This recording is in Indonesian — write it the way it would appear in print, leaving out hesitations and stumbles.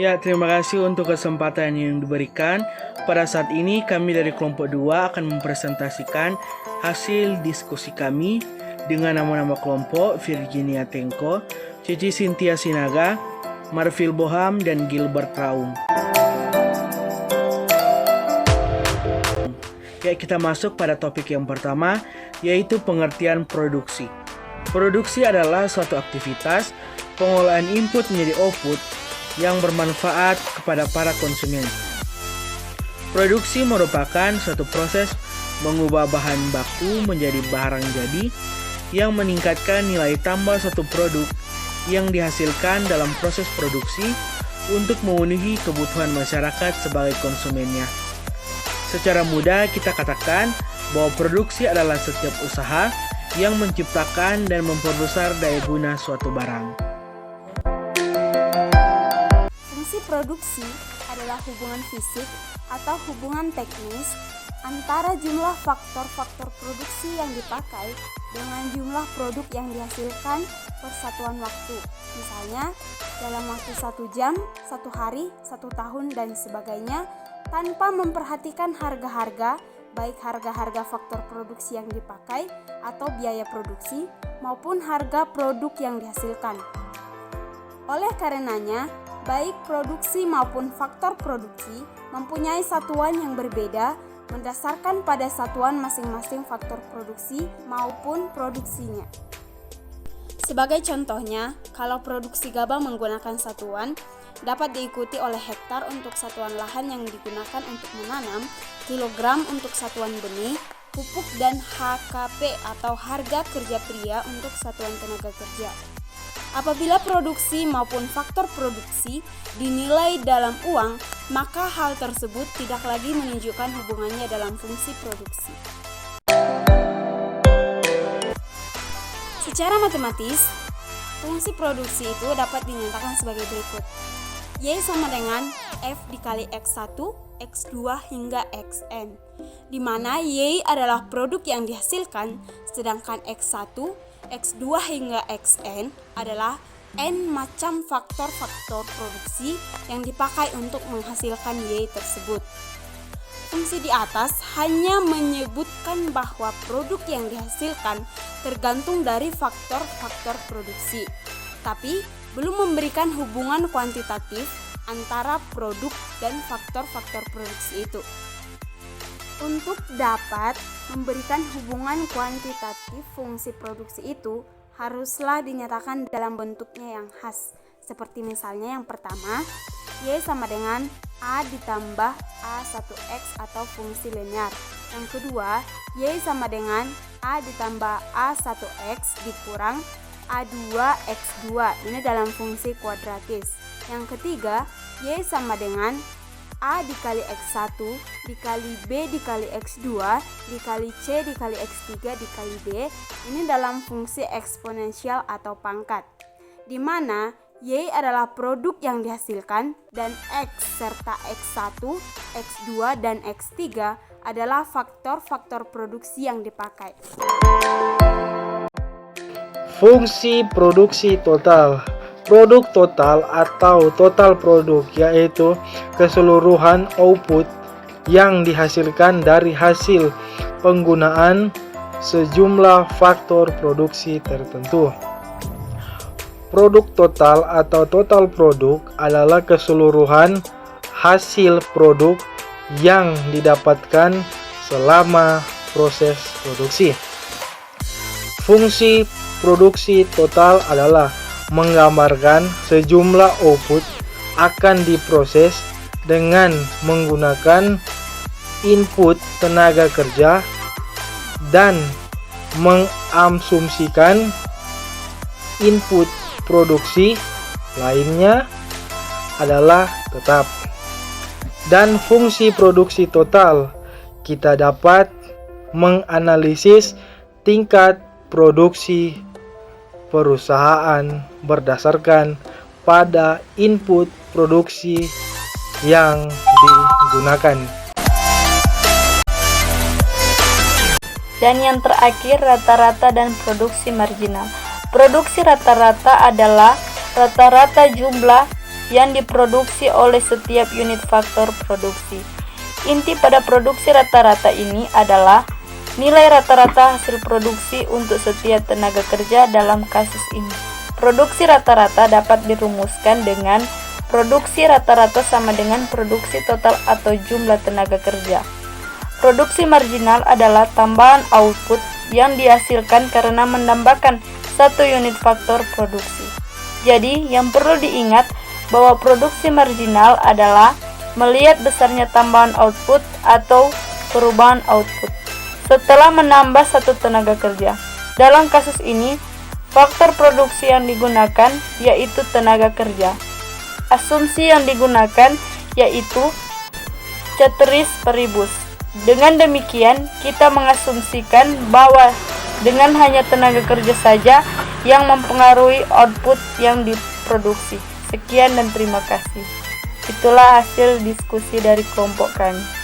Ya, terima kasih untuk kesempatan yang diberikan. Pada saat ini kami dari kelompok 2 akan mempresentasikan hasil diskusi kami dengan nama-nama kelompok Virginia Tengko, Cici Cynthia Sinaga, Marvil Boham, dan Gilbert Raung. Ya, kita masuk pada topik yang pertama, yaitu pengertian produksi. Produksi adalah suatu aktivitas pengolahan input menjadi output yang bermanfaat kepada para konsumen. Produksi merupakan suatu proses mengubah bahan baku menjadi barang jadi yang meningkatkan nilai tambah suatu produk yang dihasilkan dalam proses produksi untuk memenuhi kebutuhan masyarakat sebagai konsumennya. Secara mudah kita katakan bahwa produksi adalah setiap usaha yang menciptakan dan memperbesar daya guna suatu barang. Fungsi produksi adalah hubungan fisik atau hubungan teknis antara jumlah faktor-faktor produksi yang dipakai dengan jumlah produk yang dihasilkan per satuan waktu. Misalnya, dalam waktu 1 jam, 1 hari, 1 tahun, dan sebagainya, tanpa memperhatikan harga-harga, baik harga-harga faktor produksi yang dipakai atau biaya produksi, maupun harga produk yang dihasilkan. Oleh karenanya, baik produksi maupun faktor produksi mempunyai satuan yang berbeda berdasarkan pada satuan masing-masing faktor produksi maupun produksinya. Sebagai contohnya, kalau produksi gabah menggunakan satuan, dapat diikuti oleh hektar untuk satuan lahan yang digunakan untuk menanam, kilogram untuk satuan benih, pupuk, dan HKP atau harga kerja pria untuk satuan tenaga kerja. Apabila produksi maupun faktor produksi dinilai dalam uang, maka hal tersebut tidak lagi menunjukkan hubungannya dalam fungsi produksi. Secara matematis, fungsi produksi itu dapat dinyatakan sebagai berikut. Y sama dengan F dikali X1, X2 hingga Xn, di mana Y adalah produk yang dihasilkan, sedangkan X1, X2 hingga Xn adalah N macam faktor-faktor produksi yang dipakai untuk menghasilkan Y tersebut. Fungsi di atas hanya menyebutkan bahwa produk yang dihasilkan tergantung dari faktor-faktor produksi, tapi belum memberikan hubungan kuantitatif antara produk dan faktor-faktor produksi itu. Untuk dapat memberikan hubungan kuantitatif fungsi produksi itu, haruslah dinyatakan dalam bentuknya yang khas. Seperti misalnya yang pertama, Y sama dengan A ditambah A1X atau fungsi linear. Yang kedua, Y sama dengan A ditambah A1X dikurang A2X2, ini dalam fungsi kuadratis. Yang ketiga, Y sama dengan A dikali X1 dikali B dikali X2 dikali C dikali X3 dikali D, ini dalam fungsi eksponensial atau pangkat, di mana Y adalah produk yang dihasilkan dan X serta X1, X2, dan X3 adalah faktor-faktor produksi yang dipakai. Fungsi produksi total. Produk total atau total produk yaitu keseluruhan output yang dihasilkan dari hasil penggunaan sejumlah faktor produksi tertentu. Produk total atau total produk adalah keseluruhan hasil produk yang didapatkan selama proses produksi. Fungsi produksi total adalah menggambarkan sejumlah output akan diproses dengan menggunakan input tenaga kerja dan mengasumsikan input produksi lainnya adalah tetap. Dan fungsi produksi total kita dapat menganalisis tingkat produksi perusahaan berdasarkan pada input produksi yang digunakan. Dan yang terakhir, rata-rata dan produksi marginal. Produksi rata-rata adalah rata-rata jumlah yang diproduksi oleh setiap unit faktor produksi. Inti pada produksi rata-rata ini adalah nilai rata-rata hasil produksi untuk setiap tenaga kerja dalam kasus ini. Produksi rata-rata dapat dirumuskan dengan produksi rata-rata sama dengan produksi total atau jumlah tenaga kerja. Produksi marginal adalah tambahan output yang dihasilkan karena menambahkan satu unit faktor produksi. Jadi, yang perlu diingat bahwa produksi marginal adalah melihat besarnya tambahan output atau perubahan output setelah menambah satu tenaga kerja. Dalam kasus ini, faktor produksi yang digunakan yaitu tenaga kerja. Asumsi yang digunakan yaitu ceteris paribus. Dengan demikian, kita mengasumsikan bahwa dengan hanya tenaga kerja saja yang mempengaruhi output yang diproduksi. Sekian dan terima kasih. Itulah hasil diskusi dari kelompok kami.